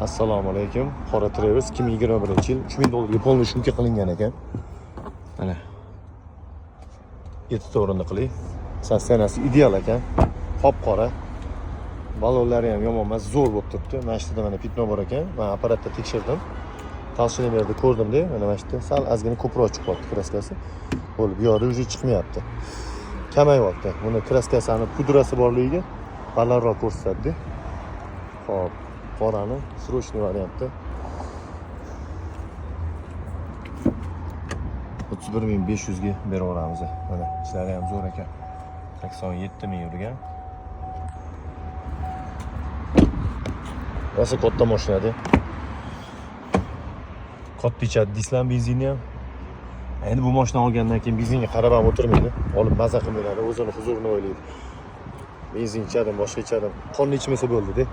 Assalomu alaykum. Qora Traverse 2021-yil $3000 polni shumka qilingan ekan. Mana 7 o'rindiqli. Sostenasi ideal ekan. Qop-qora. Balonlari ham yomon emas, zo'r bo'lib turibdi. Mana shu yerda mana pitno bor ekan. Men apparatda tekshirdim. Talshinimerda ko'rdim-da, mana shu yerda sal ozgina ko'proq chiqib qoldi kraskasi. Bo'lib, bu yoqda уже chiqmayapti. Kamayyapti. Buni kraskasini pudrasi borligiga balandroq ko'rsatdi. Xo'p, qorani срочный variantda 31500 ga beraveramiz. Mana ishlari ham zo'r ekan. 87 yurgan. Rosa katta mashinada. Katta ichadi dislan benzinni ham. Endi bu mashina olgandan keyin benzinga qarab ham o'tirmaydi. Olib maza qilmaydi, o'zini huzurini o'ylaydi. Benzin ichadim, boshqa ichadim. Qonni ichmasa bo'ldi-da.